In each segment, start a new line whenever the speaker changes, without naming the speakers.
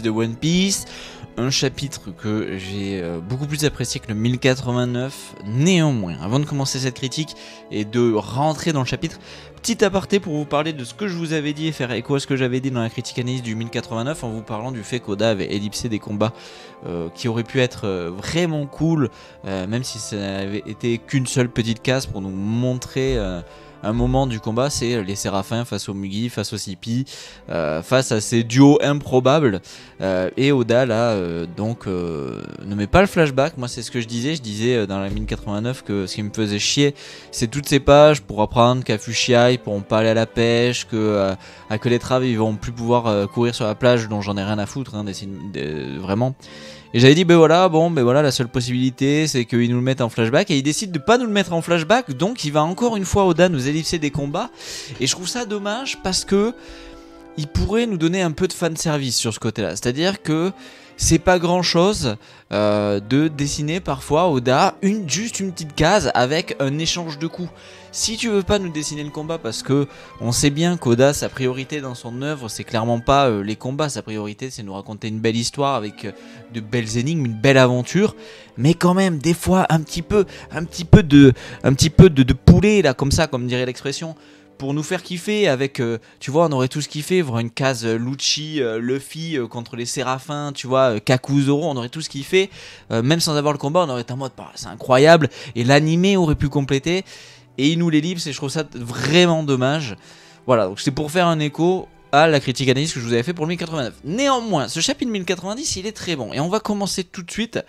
de One Piece. Un chapitre que j'ai beaucoup plus apprécié que le 1089. Néanmoins, avant de commencer cette critique et de rentrer dans le chapitre, petit aparté pour vous parler de ce que je vous avais dit et faire écho à ce que j'avais dit dans la critique analyse du 1089 en vous parlant du fait qu'Oda avait ellipsé des combats qui auraient pu être vraiment cool, même si ça n'avait été qu'une seule petite case pour nous montrer un moment du combat, c'est les Séraphins face aux Mugi, face aux Sipi, face à ces duos improbables. Et Oda là, ne met pas le flashback. Moi, c'est ce que je disais dans la 1089 que ce qui me faisait chier, c'est toutes ces pages pour apprendre qu'à Fushia ils pourront pas aller à la pêche, que les traves ils vont plus pouvoir courir sur la plage, dont j'en ai rien à foutre, hein, vraiment. Et j'avais dit, ben voilà, la seule possibilité, c'est qu'ils nous le mettent en flashback. Et ils décident de pas nous le mettre en flashback. Donc, il va encore une fois, Oda, nous ellipser des combats. Et je trouve ça dommage parce que il pourrait nous donner un peu de fanservice sur ce côté-là. C'est-à-dire que c'est pas grand-chose de dessiner parfois, Oda, juste une petite case avec un échange de coups. Si tu veux pas nous dessiner le combat, parce que on sait bien qu'Oda, sa priorité dans son œuvre, c'est clairement pas les combats. Sa priorité, c'est nous raconter une belle histoire avec de belles énigmes, une belle aventure. Mais quand même, des fois, un petit peu de poulet là, comme ça, comme dirait l'expression. Pour nous faire kiffer avec, tu vois, on aurait tous kiffé voir une case Lucci, Luffy contre les Séraphins, tu vois, Kaku, Zoro, on aurait tous kiffé. Même sans avoir le combat, on aurait été en mode, bah, c'est incroyable. Et l'animé aurait pu compléter. Et il nous l'ellipse et je trouve ça vraiment dommage. Voilà, donc c'est pour faire un écho à la critique analyse que je vous avais fait pour le 1089. Néanmoins, ce chapitre 1090, il est très bon. Et on va commencer tout de suite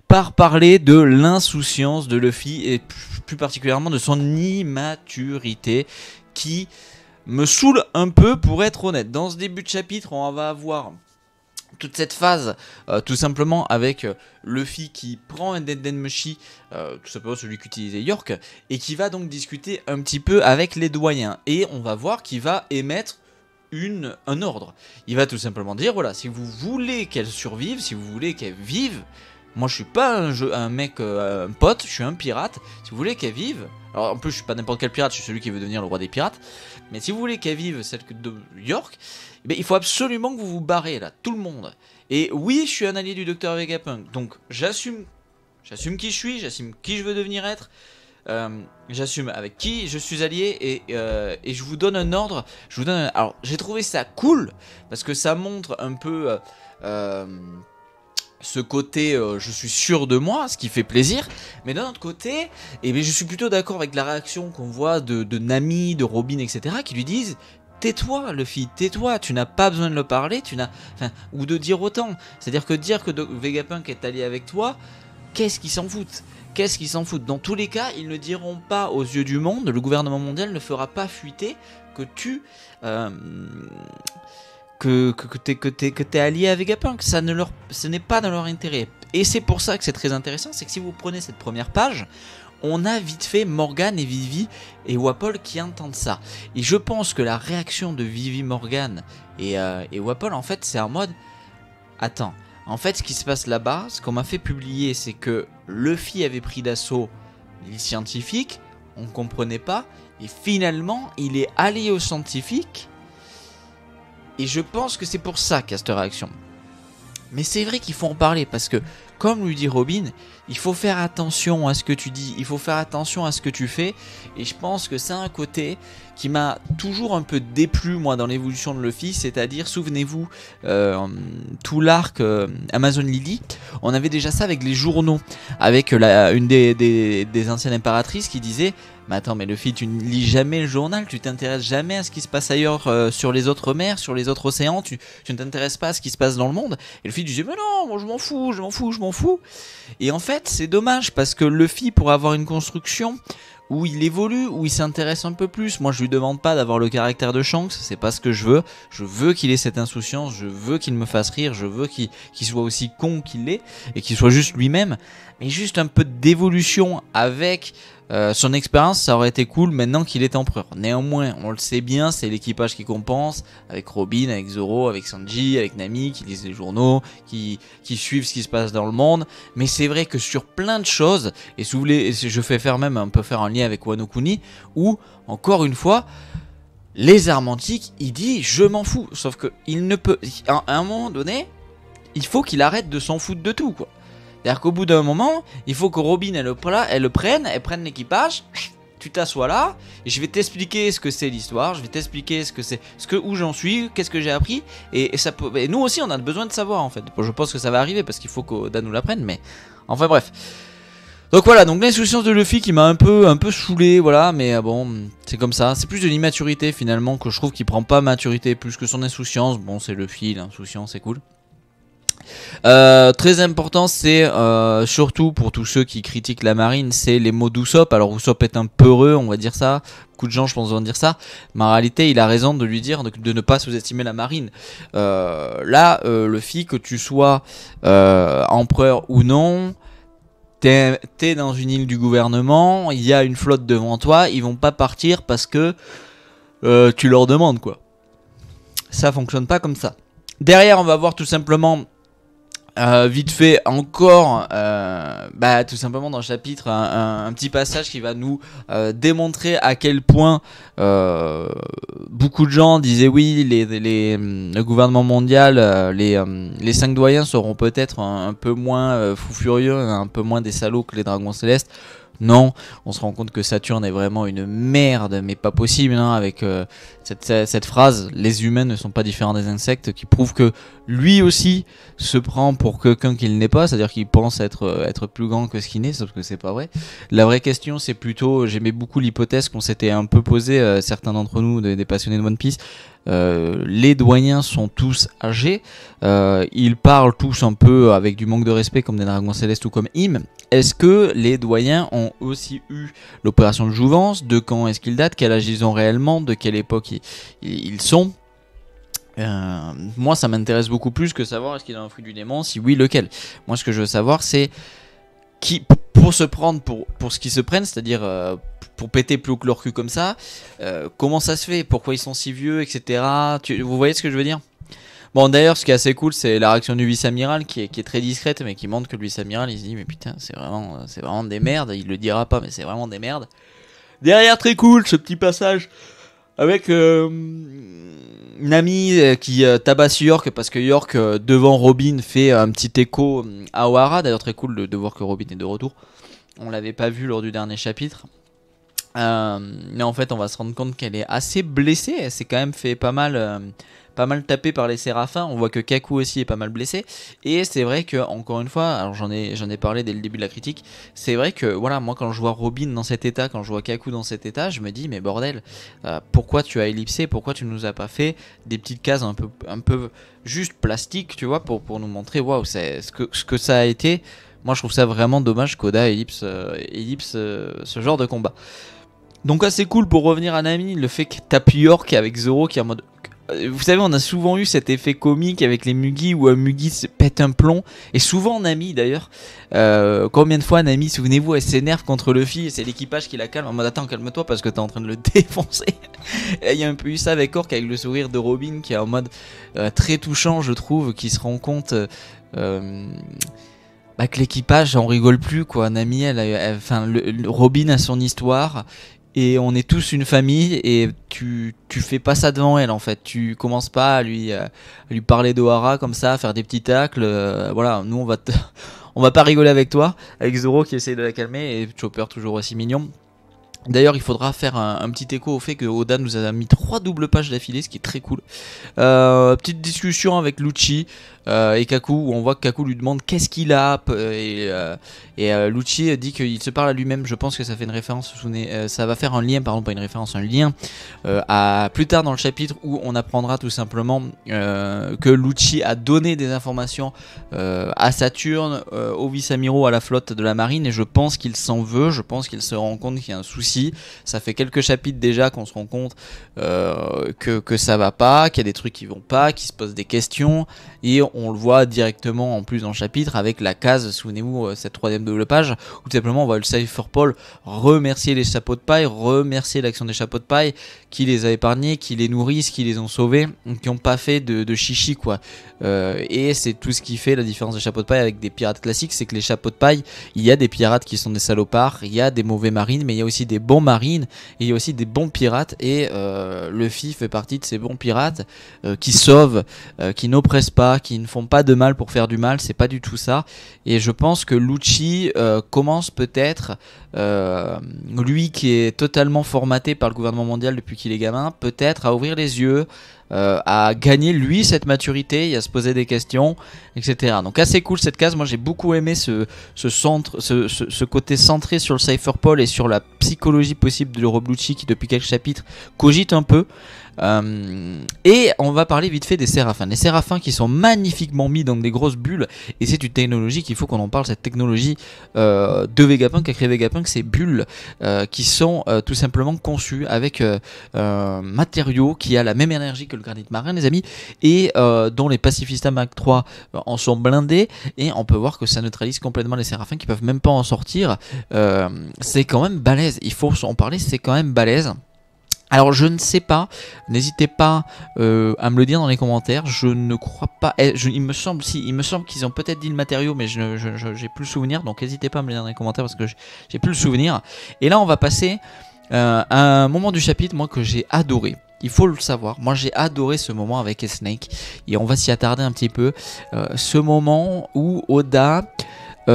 par parler de l'insouciance de Luffy et plus particulièrement de son immaturité qui me saoule un peu pour être honnête. Dans ce début de chapitre, on va avoir toute cette phase, tout simplement avec Luffy qui prend un Dendenmushi, tout simplement celui qu'utilisait York, et qui va donc discuter un petit peu avec les doyens. Et on va voir qu'il va émettre un ordre. Il va tout simplement dire, voilà, si vous voulez qu'elle survive, si vous voulez qu'elle vive, moi je suis pas un mec, un pote, je suis un pirate, si vous voulez qu'elle vive, alors en plus je suis pas n'importe quel pirate, je suis celui qui veut devenir le roi des pirates, mais si vous voulez qu'elle vive, celle de York, eh bien, il faut absolument que vous vous barrez là, tout le monde. Et oui, je suis un allié du Dr Vegapunk, donc j'assume qui je suis, j'assume qui je veux devenir être, j'assume avec qui je suis allié et je vous donne un ordre. Alors j'ai trouvé ça cool parce que ça montre un peu ce côté je suis sûr de moi, ce qui fait plaisir, mais d'un autre côté, eh bien, je suis plutôt d'accord avec la réaction qu'on voit de Nami, de Robin, etc. qui lui disent tais-toi Luffy, tais-toi, tu n'as pas besoin de le parler, ou de dire autant. C'est-à-dire que Vegapunk est allié avec toi, qu'est-ce qu'ils s'en foutent? Qu'est-ce qu'ils s'en foutent? Dans tous les cas, ils ne diront pas aux yeux du monde, le gouvernement mondial ne fera pas fuiter que t'es allié à Vegapunk. Ce n'est pas dans leur intérêt. Et c'est pour ça que c'est très intéressant, c'est que si vous prenez cette première page, on a vite fait Morgane et Vivi et Wapol qui entendent ça. Et je pense que la réaction de Vivi, Morgane et Wapol, en fait, c'est en mode attends, en fait, ce qui se passe là-bas, ce qu'on m'a fait publier, c'est que Luffy avait pris d'assaut les scientifiques, on ne comprenait pas, et finalement, il est allié aux scientifiques, et je pense que c'est pour ça qu'il y a cette réaction. Mais c'est vrai qu'il faut en parler, parce que, comme lui dit Robin, il faut faire attention à ce que tu dis, il faut faire attention à ce que tu fais, et je pense que c'est un côté qui m'a toujours un peu déplu, moi, dans l'évolution de Luffy, c'est-à-dire, souvenez-vous, tout l'arc Amazon Lily, on avait déjà ça avec les journaux, avec une des anciennes impératrices qui disait mais attends, mais Luffy, tu ne lis jamais le journal, tu t'intéresses jamais à ce qui se passe ailleurs sur les autres mers, sur les autres océans, tu ne t'intéresses pas à ce qui se passe dans le monde. Et Luffy disait mais non, moi je m'en fous. Et en fait, c'est dommage parce que Luffy, pour avoir une construction où il évolue, où il s'intéresse un peu plus. Moi, je lui demande pas d'avoir le caractère de Shanks, c'est pas ce que je veux. Je veux qu'il ait cette insouciance, je veux qu'il me fasse rire, je veux qu'il soit aussi con qu'il l'est et qu'il soit juste lui-même. Mais juste un peu d'évolution avec son expérience, ça aurait été cool maintenant qu'il est empereur. Néanmoins, on le sait bien, c'est l'équipage qui compense, avec Robin, avec Zoro, avec Sanji, avec Nami, qui lisent les journaux, qui suivent ce qui se passe dans le monde. Mais c'est vrai que sur plein de choses, et si vous voulez, je fais faire même, on peut faire un lien avec Wano Kuni, où, encore une fois, les armes antiques, il dit je m'en fous. Sauf que il ne peut, à un moment donné, il faut qu'il arrête de s'en foutre de tout, quoi. C'est-à-dire qu'au bout d'un moment, il faut que Robin elle le prenne l'équipage, tu t'assois là, et je vais t'expliquer ce que c'est l'histoire, je vais t'expliquer où j'en suis, qu'est-ce que j'ai appris, et nous aussi on a besoin de savoir en fait. Bon, je pense que ça va arriver parce qu'il faut qu'Oda nous l'apprenne, mais enfin bref. Donc voilà, donc l'insouciance de Luffy qui m'a un peu saoulé, voilà, mais bon, c'est comme ça. C'est plus de l'immaturité finalement que je trouve qu'il prend pas maturité plus que son insouciance. Bon, c'est Luffy, l'insouciance, c'est cool. Très important, c'est surtout pour tous ceux qui critiquent la marine, c'est les mots d'Usopp. Alors Usopp est un peureux, on va dire ça. Beaucoup de gens, je pense, vont dire ça. Mais en réalité, il a raison de lui dire de ne pas sous-estimer la marine. Luffy, que tu sois empereur ou non, t'es dans une île du gouvernement, il y a une flotte devant toi, ils vont pas partir parce que tu leur demandes, quoi. Ça fonctionne pas comme ça. Derrière, on va voir tout simplement vite fait encore tout simplement dans le chapitre un petit passage qui va nous démontrer à quel point beaucoup de gens disaient oui, le gouvernement mondial, les 5 doyens seront peut-être un peu moins fous furieux, un peu moins des salauds que les dragons célestes. Non, on se rend compte que Saturne est vraiment une merde, mais pas possible, hein, avec cette phrase, les humains ne sont pas différents des insectes, qui prouve que lui aussi se prend pour quelqu'un qu'il n'est pas, c'est-à-dire qu'il pense être plus grand que ce qu'il n'est, sauf que c'est pas vrai. La vraie question, c'est plutôt, j'aimais beaucoup l'hypothèse qu'on s'était un peu posé, certains d'entre nous, des passionnés de One Piece. Les doyens sont tous âgés, ils parlent tous un peu avec du manque de respect comme des dragons célestes ou comme Im. Est-ce que les doyens ont aussi eu l'opération de jouvence? De quand est-ce qu'ils datent? Quel âge ils ont réellement? De quelle époque ils sont? Moi ça m'intéresse beaucoup plus que savoir est-ce qu'il a un fruit du démon, si oui lequel. Moi ce que je veux savoir c'est qui, pour se prendre pour ce qu'ils se prennent, c'est-à-dire pour péter plus haut que leur cul comme ça, comment ça se fait, pourquoi ils sont si vieux, etc. Vous voyez ce que je veux dire? Bon d'ailleurs ce qui est assez cool c'est la réaction du vice-amiral qui est très discrète mais qui montre que le vice-amiral il se dit mais putain c'est vraiment des merdes, il le dira pas mais c'est vraiment des merdes. Derrière très cool ce petit passage avec Nami qui tabasse York parce que York devant Robin fait un petit écho à Ohara. D'ailleurs très cool de voir que Robin est de retour, on l'avait pas vu lors du dernier chapitre. Mais en fait on va se rendre compte qu'elle est assez blessée, elle s'est quand même fait pas mal tapé par les séraphins. On voit que Kaku aussi est pas mal blessé, et c'est vrai que encore une fois, alors j'en ai parlé dès le début de la critique, c'est vrai que voilà, moi quand je vois Robin dans cet état, quand je vois Kaku dans cet état, je me dis mais bordel, pourquoi tu as ellipsé, pourquoi tu nous as pas fait des petites cases un peu juste plastiques, tu vois, pour nous montrer waouh, c'est ce que ça a été. Moi je trouve ça vraiment dommage qu'Oda ellipse ce genre de combat. Donc assez cool pour revenir à Nami, le fait que tape York avec Zoro qui est en mode... Vous savez, on a souvent eu cet effet comique avec les Mugi où un Mugi se pète un plomb. Et souvent Nami d'ailleurs, combien de fois Nami, souvenez-vous, elle s'énerve contre Luffy et c'est l'équipage qui la calme en mode attends calme-toi parce que t'es en train de le défoncer. Et il y a un peu eu ça avec Orc avec le sourire de Robin qui est en mode très touchant je trouve, qui se rend compte... que l'équipage on rigole plus quoi. Nami Robin a son histoire et on est tous une famille et tu fais pas ça devant elle en fait. Tu commences pas à lui parler d'Ohara comme ça, à faire des petits tacles. Voilà, nous on va pas rigoler avec toi, avec Zoro qui essaie de la calmer et Chopper toujours aussi mignon. D'ailleurs il faudra faire un petit écho au fait que Oda nous a mis 3 doubles pages d'affilée, ce qui est très cool. Petite discussion avec Lucci et Kaku où on voit que Kaku lui demande qu'est-ce qu'il a et Lucci dit qu'il se parle à lui-même. Je pense que ça fait une référence, ça va faire un lien, pardon pas une référence, un lien à plus tard dans le chapitre où on apprendra tout simplement que Lucci a donné des informations à Saturne, aux vice-amiraux, à la flotte de la marine, et je pense qu'il s'en veut, je pense qu'il se rend compte qu'il y a un souci. Ça fait quelques chapitres déjà qu'on se rend compte que ça va pas, qu'il y a des trucs qui vont pas, qu'il se pose des questions, et on le voit directement en plus dans le chapitre avec la case, souvenez-vous, cette 3ème double page où tout simplement on voit le Cypher Paul remercier les chapeaux de paille, remercier l'action des chapeaux de paille qui les a épargnés, qui les nourrissent, qui les ont sauvés, qui n'ont pas fait de chichi quoi. Et c'est tout ce qui fait la différence des chapeaux de paille avec des pirates classiques, c'est que les chapeaux de paille, il y a des pirates qui sont des salopards, il y a des mauvais marines, mais il y a aussi des bons marines, et il y a aussi des bons pirates, et Luffy fait partie de ces bons pirates qui sauvent, qui n'oppressent pas, pas, qui ne font pas de mal pour faire du mal, c'est pas du tout ça. Et je pense que Lucci commence peut-être, lui qui est totalement formaté par le gouvernement mondial depuis qu'il est gamin, peut-être à ouvrir les yeux, à gagner lui cette maturité et à se poser des questions, etc. Donc assez cool cette case. Moi j'ai beaucoup aimé ce côté centré sur le Cypherpol et sur la psychologie possible de Rob Lucci qui depuis quelques chapitres cogite un peu. Et on va parler vite fait des séraphins. Les séraphins qui sont magnifiquement mis dans des grosses bulles, et c'est une technologie qu'il faut qu'on en parle, cette technologie de Vegapunk qu'a créé Vegapunk, ces bulles qui sont tout simplement conçues avec un matériau qui a la même énergie que le granit marin, les amis, et dont les Pacifista Mark III en sont blindés, et on peut voir que ça neutralise complètement les séraphins qui peuvent même pas en sortir. C'est quand même balèze, il faut en parler, c'est quand même balèze. Alors je ne sais pas, n'hésitez pas à me le dire dans les commentaires, je ne crois pas, il me semble qu'ils ont peut-être dit le matériau, mais j'ai plus le souvenir, donc n'hésitez pas à me le dire dans les commentaires parce que j'ai plus le souvenir. Et là on va passer à un moment du chapitre, moi que j'ai adoré. Il faut le savoir, moi j'ai adoré ce moment avec Snake, et on va s'y attarder un petit peu, ce moment où Oda nous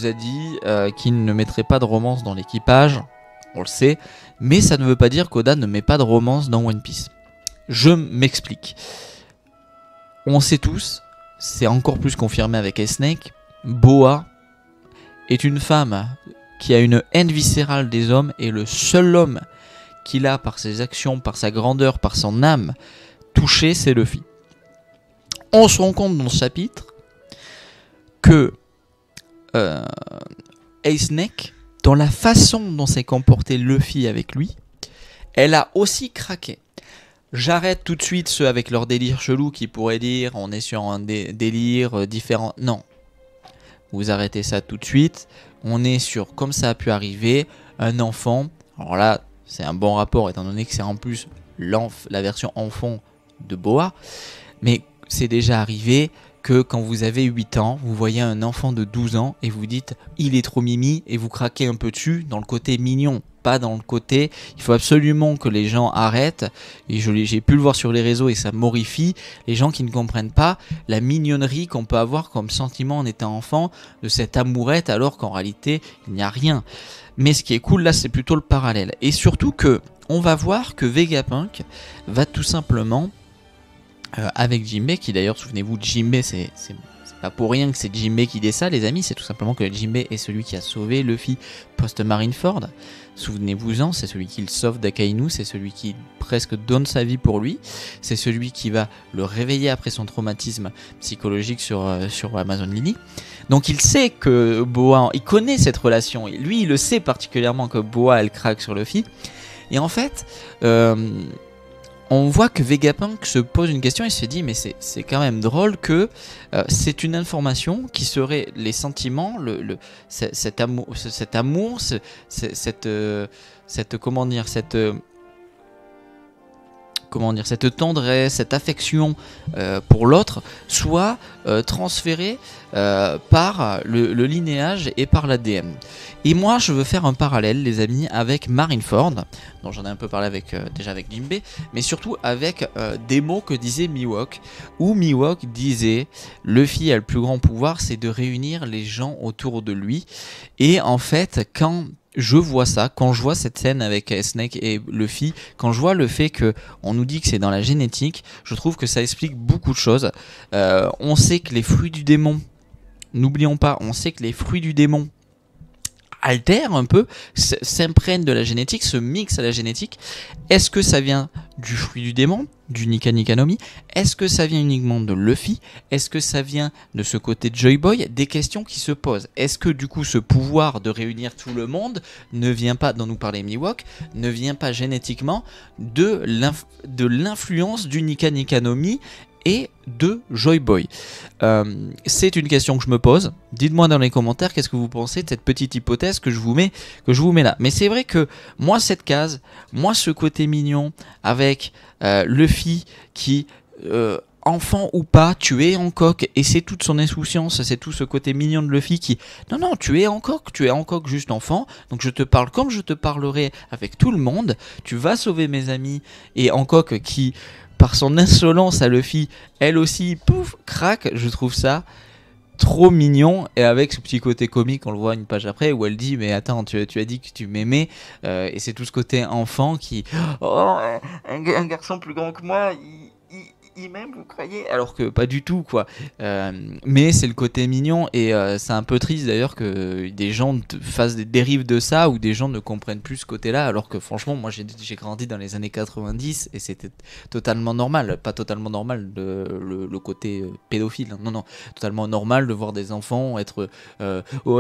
a dit qu'il ne mettrait pas de romance dans l'équipage. On le sait, mais ça ne veut pas dire qu'Oda ne met pas de romance dans One Piece. Je m'explique. On sait tous, c'est encore plus confirmé avec Snake, Boa est une femme qui a une haine viscérale des hommes, et le seul homme qu'il a par ses actions, par sa grandeur, par son âme touché, c'est Luffy. On se rend compte dans ce chapitre que Snake, dans la façon dont s'est comporté Luffy avec lui, elle a aussi craqué. J'arrête tout de suite ceux avec leur délire chelou qui pourraient dire on est sur un délire différent. Non, vous arrêtez ça tout de suite. On est sur, comme ça a pu arriver, un enfant. Alors là, c'est un bon rapport étant donné que c'est en plus la version enfant de Boa. Mais c'est déjà arrivé que quand vous avez 8 ans, vous voyez un enfant de 12 ans et vous dites il est trop mimi, et vous craquez un peu dessus dans le côté mignon, pas dans le côté il faut absolument que les gens arrêtent. Et j'ai pu le voir sur les réseaux et ça m'horrifie, les gens qui ne comprennent pas la mignonnerie qu'on peut avoir comme sentiment en étant enfant, de cette amourette, alors qu'en réalité il n'y a rien. Mais ce qui est cool là, c'est plutôt le parallèle, et surtout que on va voir que Vegapunk va tout simplement avec Jinbei, qui d'ailleurs, souvenez-vous, Jinbei, c'est pas pour rien que c'est Jinbei qui dit ça, les amis, c'est tout simplement que Jinbei est celui qui a sauvé Luffy post-Marineford. Souvenez-vous-en, c'est celui qui le sauve d'Akainu, c'est celui qui presque donne sa vie pour lui, c'est celui qui va le réveiller après son traumatisme psychologique sur Amazon Lily. Donc il sait que Boa, il connaît cette relation, lui il le sait particulièrement que Boa elle craque sur Luffy, et en fait on voit que Vegapunk se pose une question et se dit mais c'est quand même drôle que c'est une information qui serait les sentiments, cet amour, cette tendresse, cette affection pour l'autre soit transférée par le linéage et par l'ADN. Et moi je veux faire un parallèle, les amis, avec Marineford, dont j'en ai un peu parlé déjà avec Jinbei, mais surtout avec des mots que disait Mihawk, où Mihawk disait Luffy a le plus grand pouvoir, c'est de réunir les gens autour de lui. Et en fait, quand je vois ça, quand je vois cette scène avec Snake et Luffy, quand je vois le fait que on nous dit que c'est dans la génétique, je trouve que ça explique beaucoup de choses. On sait que les fruits du démon, n'oublions pas, on sait que les fruits du démon altèrent un peu, s'imprègnent de la génétique, se mixent à la génétique. Est-ce que ça vient du fruit du démon, du Nika Nika no Mi? Est-ce que ça vient uniquement de Luffy? Est-ce que ça vient de ce côté de Joy Boy? Des questions qui se posent. Est-ce que du coup ce pouvoir de réunir tout le monde ne vient pas, dont nous parlait Mihawk, ne vient pas génétiquement de l'influence du Nika Nika no Mi et de Joy Boy? C'est une question que je me pose. Dites-moi dans les commentaires qu'est-ce que vous pensez de cette petite hypothèse que je vous mets là. Mais c'est vrai que moi cette case, moi ce côté mignon avec Luffy qui enfant ou pas, tu es Hancock, et c'est toute son insouciance, c'est tout ce côté mignon de Luffy qui non tu es Hancock juste enfant, donc je te parle comme je te parlerai avec tout le monde, tu vas sauver mes amis, et Hancock qui par son insolence à Luffy, elle aussi, pouf, craque. Je trouve ça trop mignon, et avec ce petit côté comique, on le voit une page après où elle dit mais attends, tu as dit que tu m'aimais, et c'est tout ce côté enfant qui un garçon plus grand que moi il m'aime, vous croyez, alors que pas du tout quoi. Mais c'est le côté mignon, et c'est un peu triste d'ailleurs que des gens fassent des dérives de ça, ou des gens ne comprennent plus ce côté là, alors que franchement moi j'ai grandi dans les années 90 et c'était totalement normal, pas totalement normal le côté pédophile, non, totalement normal de voir des enfants être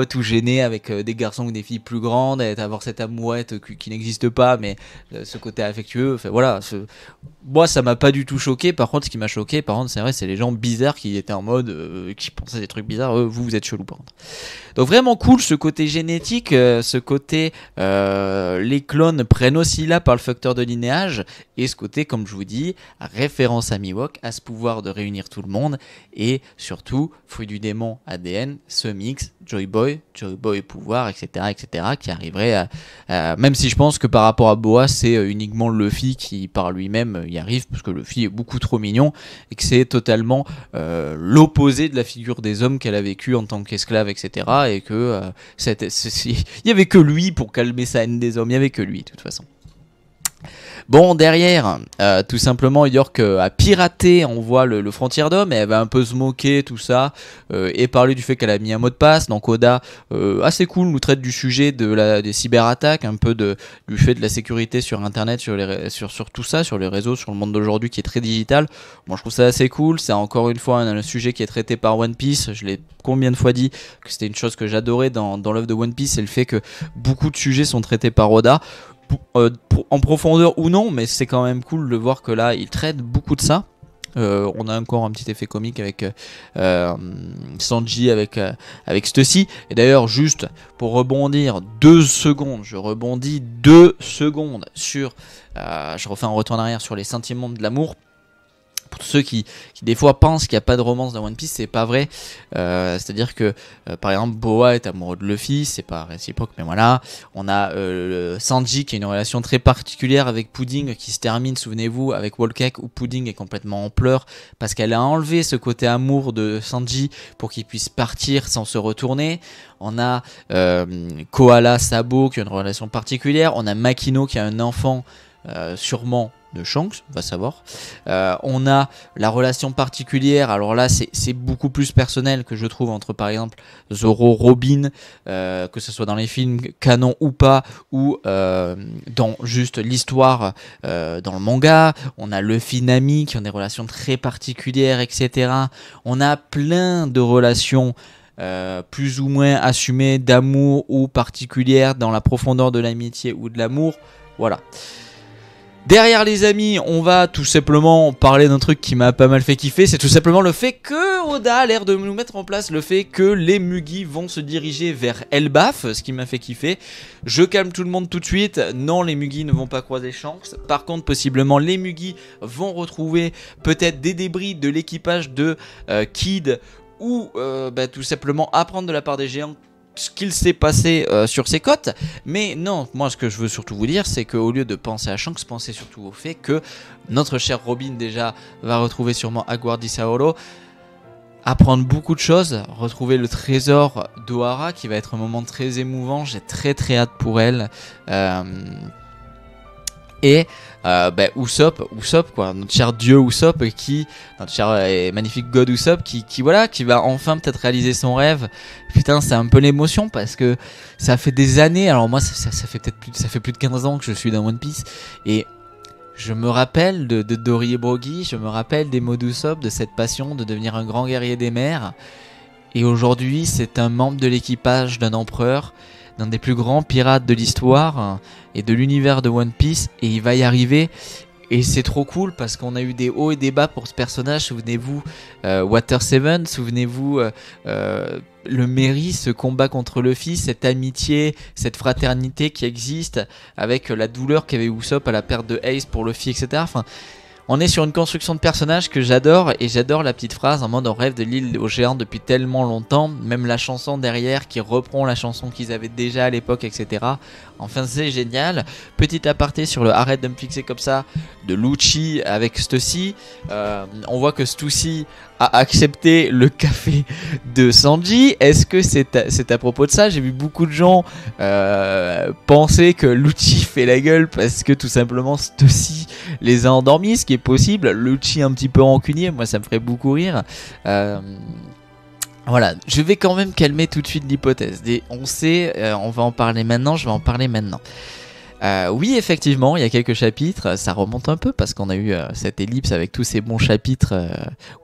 tout gênés avec des garçons ou des filles plus grandes, et avoir cette amourette qui n'existe pas, mais ce côté affectueux, enfin voilà, moi ça m'a pas du tout choqué. Par contre, ce qui m'a choqué, par contre, c'est vrai, c'est les gens bizarres qui étaient en mode, qui pensaient des trucs bizarres. Vous êtes chelou, par contre. Donc vraiment cool ce côté génétique, ce côté les clones prennent aussi là par le facteur de linéage, et ce côté, comme je vous dis, référence à Miwok, à ce pouvoir de réunir tout le monde, et surtout fruit du démon ADN, ce mix Joy Boy pouvoir, etc., qui arriverait à même si je pense que par rapport à Boa, c'est uniquement Luffy qui par lui-même y arrive, parce que Luffy est beaucoup trop mignon, et que c'est totalement l'opposé de la figure des hommes qu'elle a vécu en tant qu'esclave, etc., et que il y avait que lui pour calmer sa haine des hommes, il y avait que lui de toute façon. Bon, derrière, tout simplement, York a piraté, on voit le frontière d'homme, et elle va un peu se moquer, tout ça, et parler du fait qu'elle a mis un mot de passe. Donc Oda, assez cool, nous traite du sujet des cyberattaques, un peu du fait de la sécurité sur Internet, sur tout ça, sur les réseaux, sur le monde d'aujourd'hui qui est très digital. Moi, je trouve ça assez cool. C'est encore une fois un sujet qui est traité par One Piece. Je l'ai combien de fois dit que c'était une chose que j'adorais dans l'œuvre de One Piece, c'est le fait que beaucoup de sujets sont traités par Oda. En profondeur ou non, mais c'est quand même cool de voir que là il traite beaucoup de ça. On a encore un petit effet comique avec Sanji, avec Stussy. Et d'ailleurs, juste pour rebondir 2 secondes, je rebondis 2 secondes sur je refais un retour en arrière sur les sentiments de l'amour. Pour ceux qui des fois pensent qu'il n'y a pas de romance dans One Piece, c'est pas vrai. C'est-à-dire que par exemple Boa est amoureux de Luffy, c'est pas réciproque, mais voilà. On a Sanji qui a une relation très particulière avec Pudding qui se termine, souvenez-vous, avec Whole Cake, où Pudding est complètement en pleurs parce qu'elle a enlevé ce côté amour de Sanji pour qu'il puisse partir sans se retourner. On a Koala Sabo qui a une relation particulière. On a Makino qui a un enfant, sûrement de Shanks, on va savoir. On a la relation particulière, alors là c'est beaucoup plus personnel que je trouve entre par exemple Zoro, Robin, que ce soit dans les films canon ou pas, ou dans juste l'histoire dans le manga. On a Luffy, Nami qui ont des relations très particulières, etc. On a plein de relations plus ou moins assumées d'amour ou particulières dans la profondeur de l'amitié ou de l'amour. Voilà. Derrière les amis, on va tout simplement parler d'un truc qui m'a pas mal fait kiffer, c'est tout simplement le fait que Oda a l'air de nous mettre en place le fait que les Mugi vont se diriger vers Elbaf, ce qui m'a fait kiffer. Je calme tout le monde tout de suite, non, les Mugi ne vont pas croiser Shanks. Par contre, possiblement les Mugi vont retrouver peut-être des débris de l'équipage de Kid, ou tout simplement apprendre de la part des géants ce qu'il s'est passé sur ces côtes. Mais non, moi ce que je veux surtout vous dire, c'est qu'au lieu de penser à Shanks, pensez surtout au fait que notre cher Robin déjà va retrouver sûrement Aguardi Saoro, apprendre beaucoup de choses, retrouver le trésor d'Ohara qui va être un moment très émouvant. J'ai très très hâte pour elle. Et Usopp quoi, notre cher dieu Usopp, notre cher et magnifique god Usopp qui va enfin peut-être réaliser son rêve. Putain, c'est un peu l'émotion parce que ça fait des années, alors moi ça fait plus de 15 ans que je suis dans One Piece, et je me rappelle de Dory et Brogy, je me rappelle des mots d'Usopp, de cette passion de devenir un grand guerrier des mers, et aujourd'hui c'est un membre de l'équipage d'un empereur, d'un des plus grands pirates de l'histoire et de l'univers de One Piece, et il va y arriver. Et c'est trop cool parce qu'on a eu des hauts et des bas pour ce personnage. Souvenez-vous Water 7, souvenez-vous le Merry, ce combat contre Luffy, cette amitié, cette fraternité qui existe avec la douleur qu'avait Usopp à la perte de Ace pour Luffy, etc. Enfin, On est sur une construction de personnage que j'adore, et j'adore la petite phrase en mode on rêve de l'île aux géants depuis tellement longtemps, même la chanson derrière qui reprend la chanson qu'ils avaient déjà à l'époque, etc. Enfin c'est génial. Petit aparté sur le arrête de me fixer comme ça de Lucci avec Stussy. On voit que Stussy a accepté le café de Sanji. Est-ce que c'est à propos de ça? J'ai vu beaucoup de gens penser que Lucci fait la gueule parce que tout simplement Stussy les a endormis, ce qui est possible. Lucci un petit peu rancunier, moi ça me ferait beaucoup rire. Voilà, je vais quand même calmer tout de suite l'hypothèse. On sait, on va en parler maintenant, je vais en parler maintenant. Oui, effectivement, il y a quelques chapitres, ça remonte un peu parce qu'on a eu cette ellipse avec tous ces bons chapitres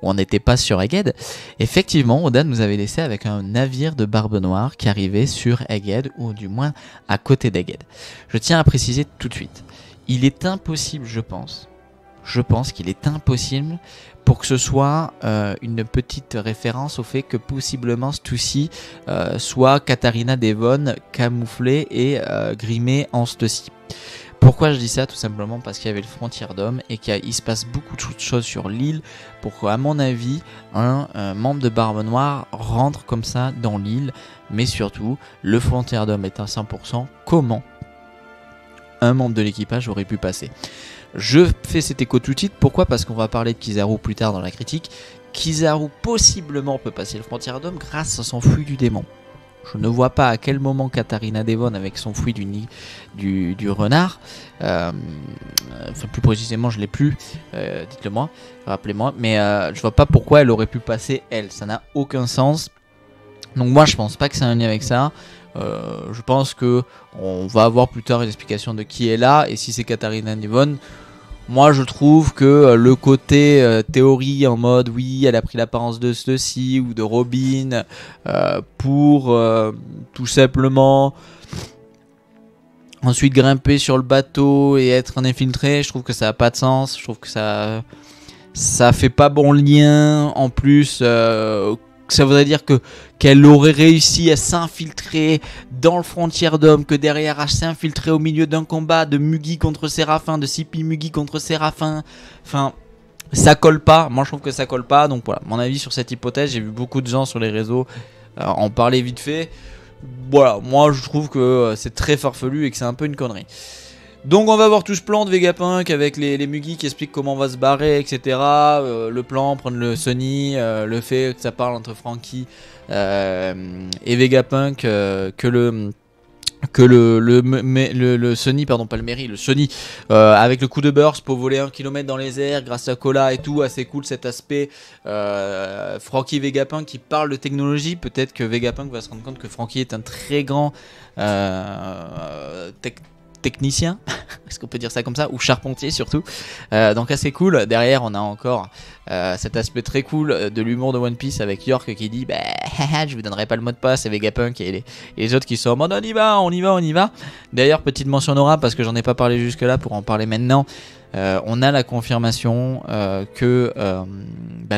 où on n'était pas sur Egghead. Effectivement, Oda nous avait laissé avec un navire de Barbe Noire qui arrivait sur Egghead, ou du moins à côté d'Egghead. Je tiens à préciser tout de suite, il est impossible, je pense qu'il est impossible pour que ce soit une petite référence au fait que possiblement Stussy soit Katarina Devon camouflée et grimée en Stussy. Pourquoi je dis ça? Tout simplement parce qu'il y avait le Frontier d'Homme et qu'il se passe beaucoup de choses sur l'île pour qu'à mon avis un membre de Barbe Noire rentre comme ça dans l'île. Mais surtout, le Frontier d'Homme est à 100%. Comment un membre de l'équipage aurait pu passer? Je fais cet écho tout de suite, pourquoi? Parce qu'on va parler de Kizaru plus tard dans la critique. Kizaru possiblement peut passer le Frontier d'Homme grâce à son fruit du démon. Je ne vois pas à quel moment Katarina Devon avec son fruit du renard, enfin plus précisément je l'ai plus, dites-le moi, rappelez-moi, mais je vois pas pourquoi elle aurait pu passer elle, ça n'a aucun sens. Donc moi je pense pas que c'est un lien avec ça. Je pense que on va avoir plus tard une explication de qui est là, et si c'est Katarina Devon, moi je trouve que le côté théorie en mode oui elle a pris l'apparence de ceci ou de Robin pour tout simplement ensuite grimper sur le bateau et être un infiltré, je trouve que ça n'a pas de sens. Je trouve que ça fait pas bon lien. En plus ça voudrait dire qu'elle aurait réussi à s'infiltrer dans le Frontier d'Homme, que derrière à s'infiltrer au milieu d'un combat de Mugi contre Séraphin, de Sippy Mugi contre Séraphin. Enfin, ça colle pas. Moi, je trouve que ça colle pas. Donc voilà, mon avis sur cette hypothèse. J'ai vu beaucoup de gens sur les réseaux en parler vite fait. Voilà, moi je trouve que c'est très farfelu et que c'est un peu une connerie. Donc on va voir tout ce plan de Vegapunk avec les Mugi qui expliquent comment on va se barrer, etc. Le plan, prendre le Sunny, le fait que ça parle entre Franky et Vegapunk, que le Sunny, pardon pas le Mary, le Sunny avec le coup de burst pour voler 1 km dans les airs grâce à Cola et tout, assez cool cet aspect. Franky et Vegapunk qui parlent de technologie, peut-être que Vegapunk va se rendre compte que Franky est un très grand technicien, est-ce qu'on peut dire ça comme ça, ou charpentier surtout, donc assez cool. Derrière on a encore cet aspect très cool de l'humour de One Piece avec York qui dit bah je vous donnerai pas le mot de passe, et Vegapunk et les autres qui sont en mode on y va. D'ailleurs petite mention Nora parce que j'en ai pas parlé jusque là, pour en parler maintenant, on a la confirmation que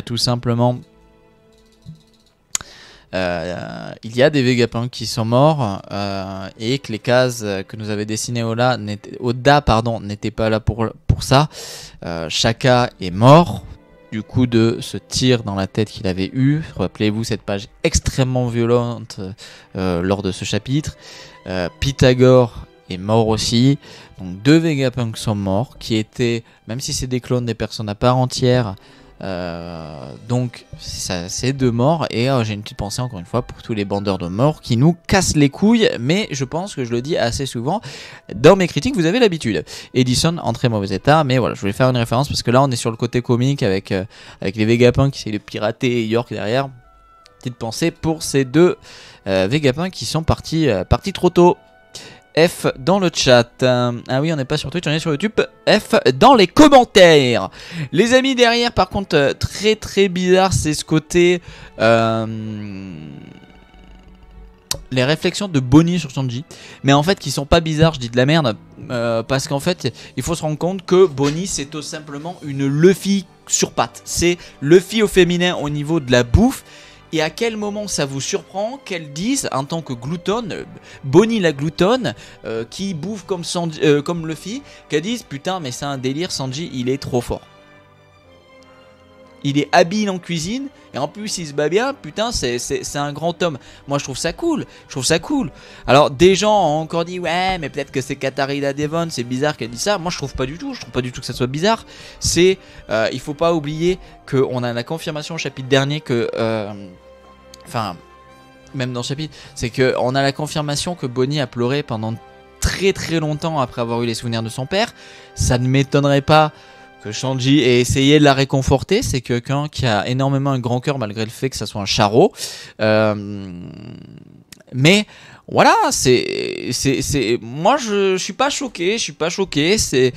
tout simplement il y a des Vegapunk qui sont morts et que les cases que nous avait dessinées Oda n'étaient pas là pour ça. Shaka est mort du coup de ce tir dans la tête qu'il avait eu. Rappelez-vous cette page extrêmement violente lors de ce chapitre. Pythagore est mort aussi. Donc 2 Vegapunk sont morts, qui étaient, même si c'est des clones, des personnes à part entière. Donc c'est 2 morts, et j'ai une petite pensée encore une fois pour tous les bandeurs de morts qui nous cassent les couilles, mais je pense que je le dis assez souvent dans mes critiques, vous avez l'habitude. Edison en très mauvais état, mais voilà, je voulais faire une référence parce que là on est sur le côté comique avec les Vegapunk qui essayent de pirater York derrière. Petite pensée pour ces 2 Vegapunk qui sont partis trop tôt. F dans le chat. Ah oui, on n'est pas sur Twitch, on est sur YouTube. F dans les commentaires. Les amis, derrière, par contre, très très bizarre, c'est ce côté... les réflexions de Bonnie sur Sanji. Mais en fait, qui sont pas bizarres, je dis de la merde. Parce qu'en fait, il faut se rendre compte que Bonnie, c'est tout simplement une Luffy sur pattes. C'est Luffy au féminin au niveau de la bouffe. Et à quel moment ça vous surprend qu'elle dise en tant que gloutonne, Bonnie la gloutonne, qui bouffe comme Luffy, qu'elle dise putain mais c'est un délire, Sanji il est trop fort. il est habile en cuisine, et en plus il se bat bien, putain c'est un grand homme. Moi je trouve ça cool, Alors des gens ont encore dit ouais mais peut-être que c'est Katarina Devon, c'est bizarre qu'elle dit ça. Moi je trouve pas du tout que ça soit bizarre. C'est, il faut pas oublier qu'on a la confirmation au chapitre dernier que, enfin même dans le chapitre, c'est qu'on a la confirmation que Bonnie a pleuré pendant très très longtemps après avoir eu les souvenirs de son père. Ça ne m'étonnerait pas que Shanji ait essayé de la réconforter. C'est quelqu'un qui a énormément un grand cœur malgré le fait que ça soit un charreau. Mais voilà, moi je suis pas choqué, c'est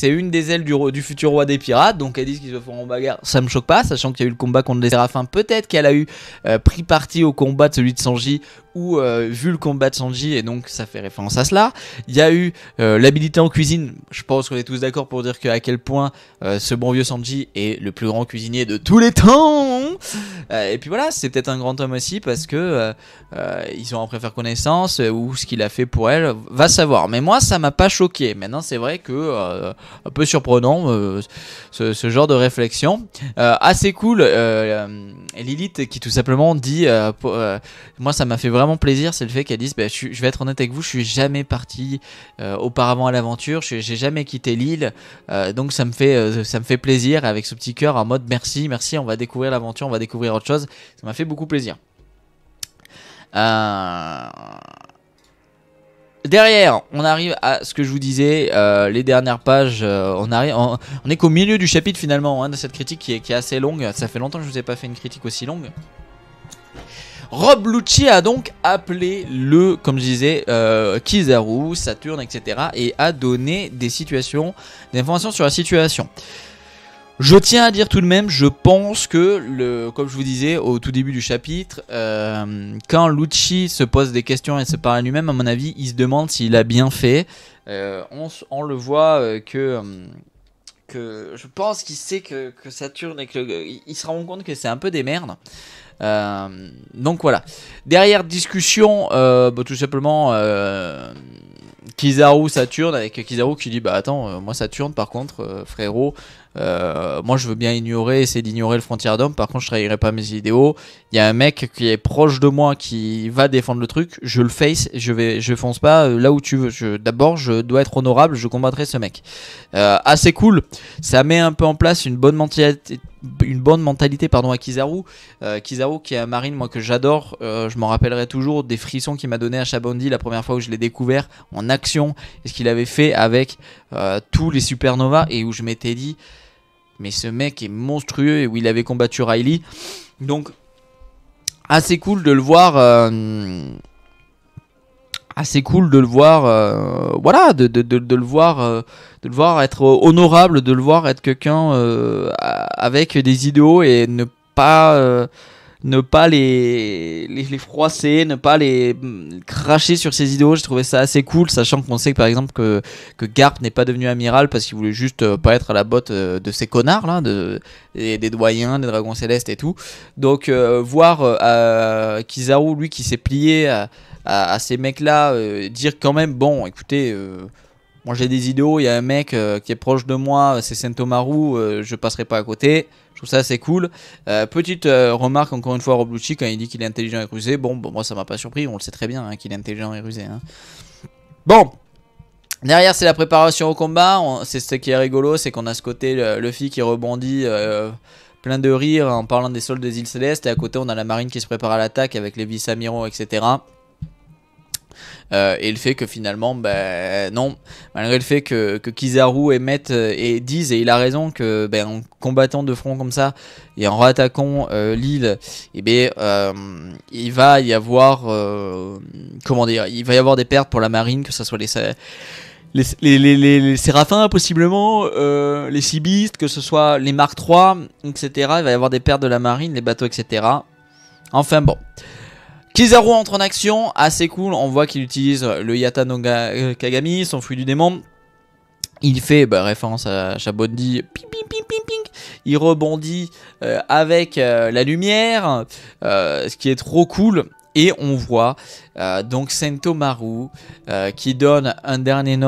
une des ailes du futur roi des pirates, donc elles disent qu'ils se feront en bagarre, ça me choque pas, sachant qu'il y a eu le combat contre les Séraphins, peut-être qu'elle a eu pris parti au combat de celui de Sanji, ou vu le combat de Sanji, et donc ça fait référence à cela. Il y a eu l'habilité en cuisine, je pense qu'on est tous d'accord pour dire à quel point ce bon vieux Sanji est le plus grand cuisinier de tous les temps. Et puis voilà, c'est peut-être un grand homme aussi, parce que ils ont après faire connaissance, ou ce qu'il a fait pour elle, va savoir. Mais moi ça m'a pas choqué. Maintenant c'est vrai que un peu surprenant ce genre de réflexion. Assez cool, Lilith qui tout simplement dit, moi ça m'a fait vraiment plaisir, c'est le fait qu'elle dise bah, je vais être honnête avec vous, je suis jamais parti auparavant à l'aventure, j'ai jamais quitté l'île, donc ça me fait plaisir, avec ce petit cœur en mode merci, on va découvrir l'aventure, on va découvrir autre chose. Ça m'a fait beaucoup plaisir. Derrière, on arrive à ce que je vous disais, les dernières pages, on est qu'au milieu du chapitre finalement, hein, de cette critique qui est assez longue. Ça fait longtemps que je vous ai pas fait une critique aussi longue. Rob Lucci a donc appelé comme je disais, Kizaru, Saturne, etc. et a donné des informations sur la situation. Je tiens à dire tout de même, je pense que, comme je vous disais au tout début du chapitre, quand Lucci se pose des questions et se parle à lui-même, à mon avis, il se demande s'il a bien fait. On le voit que je pense qu'il sait que Saturne et qu'il se rend compte que c'est un peu des merdes. Donc voilà. Derrière discussion, tout simplement Kizaru Saturne, avec Kizaru qui dit bah attends, moi Saturne par contre, frérot, moi je veux bien essayer d'ignorer le frontière d'homme, par contre je trahirai pas mes idéaux. Il y a un mec qui est proche de moi qui va défendre le truc, je le face, je fonce pas là où tu veux. D'abord je dois être honorable, je combattrai ce mec. Assez cool, ça met un peu en place une bonne mentalité à Kizaru. Kizaru qui est un marine moi que j'adore, je m'en rappellerai toujours des frissons qu'il m'a donné à Shabondi la première fois où je l'ai découvert en action, et ce qu'il avait fait avec tous les supernovas, et où je m'étais dit mais ce mec est monstrueux, et où il avait combattu Riley. Donc assez cool de le voir, voilà, de le voir être honorable, de le voir être quelqu'un avec des idéaux, et ne pas les froisser, ne pas les cracher sur ses idéaux. J'ai trouvé ça assez cool, sachant qu'on sait par exemple que Garp n'est pas devenu amiral parce qu'il voulait juste pas être à la botte de ces connards là, des doyens, des dragons célestes et tout. Donc voir Kizaru, lui qui s'est plié à ces mecs là, dire quand même bon écoutez, moi j'ai des idéaux, il y a un mec qui est proche de moi, c'est Sentomaru, je passerai pas à côté. Je trouve ça assez cool. Petite remarque encore une fois, Rob Lucci quand il dit qu'il est intelligent et rusé, bon moi ça m'a pas surpris, on le sait très bien hein, qu'il est intelligent et rusé hein. Bon, derrière c'est la préparation au combat, c'est ce qui est rigolo, c'est qu'on a ce côté Luffy qui rebondit plein de rire en parlant des soldats des îles Célestes, et à côté on a la marine qui se prépare à l'attaque avec les vice-amiraux etc. Et le fait que finalement, non, malgré le fait que Kizaru émette et dise, et il a raison, que en combattant de front comme ça et en rattaquant l'île, il va y avoir, il va y avoir des pertes pour la marine, que ce soit les Séraphins possiblement, les Seabeasts, que ce soit les Mark III, etc. Il va y avoir des pertes de la marine, les bateaux, etc. Enfin bon. Kizaru entre en action, assez cool, on voit qu'il utilise le Yata no Kagami, son fruit du démon. Il fait référence à Shabondi, ping, ping, ping, ping, ping. Il rebondit avec la lumière, ce qui est trop cool. Et on voit donc Sentomaru qui donne un dernier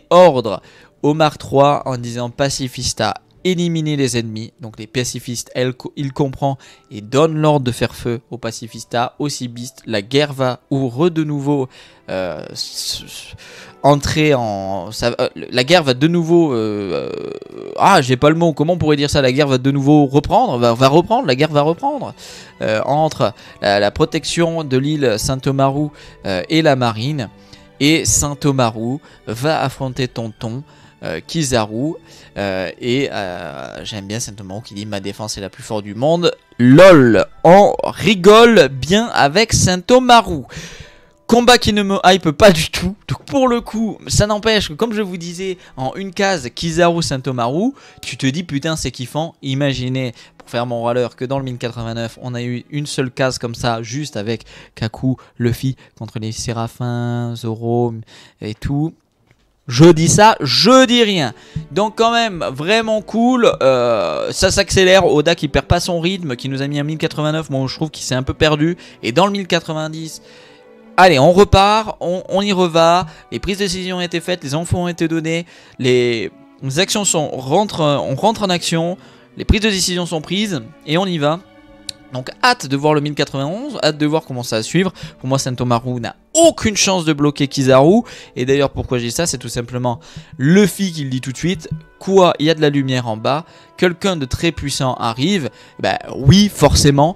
ordre au Mark III en disant Pacifista éliminer les ennemis. Donc les pacifistes, il comprend et donne l'ordre de faire feu aux pacifistas, aux cibistes. La guerre va de nouveau entrer en... la guerre va de nouveau... j'ai pas le mot, comment on pourrait dire ça? La guerre va de nouveau reprendre, va reprendre, la guerre va reprendre entre la protection de l'île Saint-Omaru et la marine. Et Saint-Omaru va affronter Tonton Kizaru j'aime bien Saint-Omaru qui dit ma défense est la plus forte du monde. LOL, on rigole bien avec Saint-Omaru. Combat qui ne me hype pas du tout. Donc pour le coup, ça n'empêche que comme je vous disais, en une case Kizaru Saint-Omaru, tu te dis putain c'est kiffant. Imaginez, pour faire mon râleur, que dans le 1089, on a eu une seule case comme ça, juste avec Kaku, Luffy contre les Séraphins, Zoro et tout. Je dis ça, je dis rien. Donc quand même, vraiment cool. Ça s'accélère. Oda qui perd pas son rythme, qui nous a mis un 1089. Moi je trouve qu'il s'est un peu perdu. Et dans le 1090... Allez, on repart, on y reva, les prises de décision ont été faites, les infos ont été données, les actions on rentre en action, les prises de décision sont prises et on y va. Donc hâte de voir le 1091, hâte de voir comment ça va suivre. Pour moi Saint-Omaru n'a aucune chance de bloquer Kizaru. Et d'ailleurs pourquoi je dis ça, c'est tout simplement Luffy qui le dit tout de suite. Quoi, il y a de la lumière en bas, quelqu'un de très puissant arrive. Bah oui forcément,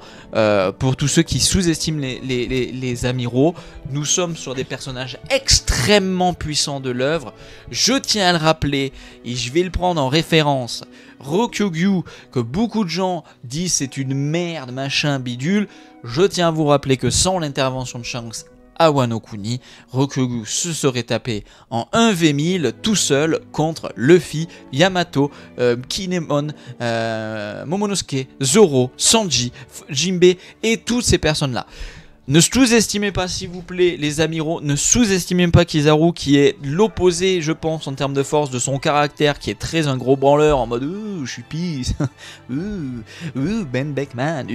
pour tous ceux qui sous-estiment les amiraux, nous sommes sur des personnages extrêmement puissants de l'œuvre. Je tiens à le rappeler et je vais le prendre en référence. Rokyugyu, que beaucoup de gens disent c'est une merde, machin, bidule. Je tiens à vous rappeler que sans l'intervention de Shanks à Wano Kuni, Rokyugyu se serait tapé en 1v1000 tout seul contre Luffy, Yamato, Kinemon, Momonosuke, Zoro, Sanji, Jinbe et toutes ces personnes-là. Ne sous-estimez pas s'il vous plaît les amiraux, ne sous-estimez pas Kizaru qui est l'opposé je pense en termes de force de son caractère qui est très un gros branleur en mode je suis peace, Ben Beckman,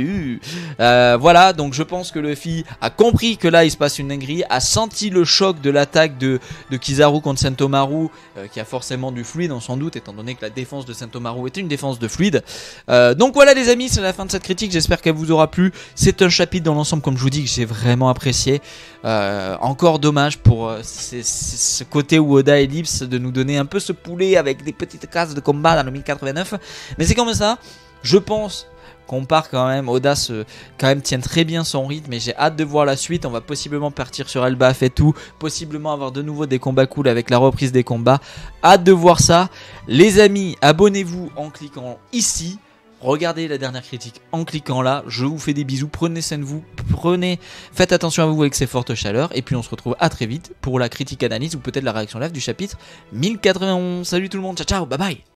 voilà donc je pense que Luffy a compris que là il se passe une dinguerie, a senti le choc de l'attaque de Kizaru contre Saint-Omaru qui a forcément du fluide on s'en doute étant donné que la défense de Saint-Omaru était une défense de fluide. Donc voilà les amis, c'est la fin de cette critique, j'espère qu'elle vous aura plu. C'est un chapitre dans l'ensemble comme je vous dis que j'ai vraiment apprécié. Encore dommage pour ce côté où Oda ellipse de nous donner un peu ce poulet avec des petites cases de combat dans le 1089. Mais c'est comme ça. Je pense qu'on part quand même. Oda quand même tient très bien son rythme et j'ai hâte de voir la suite. On va possiblement partir sur Elbaf et tout. Possiblement avoir de nouveau des combats cool avec la reprise des combats. Hâte de voir ça. Les amis, abonnez-vous en cliquant ici. Regardez la dernière critique en cliquant là, je vous fais des bisous, prenez soin de vous, faites attention à vous avec ces fortes chaleurs, et puis on se retrouve à très vite pour la critique analyse ou peut-être la réaction live du chapitre 1091. Salut tout le monde, ciao ciao, bye bye.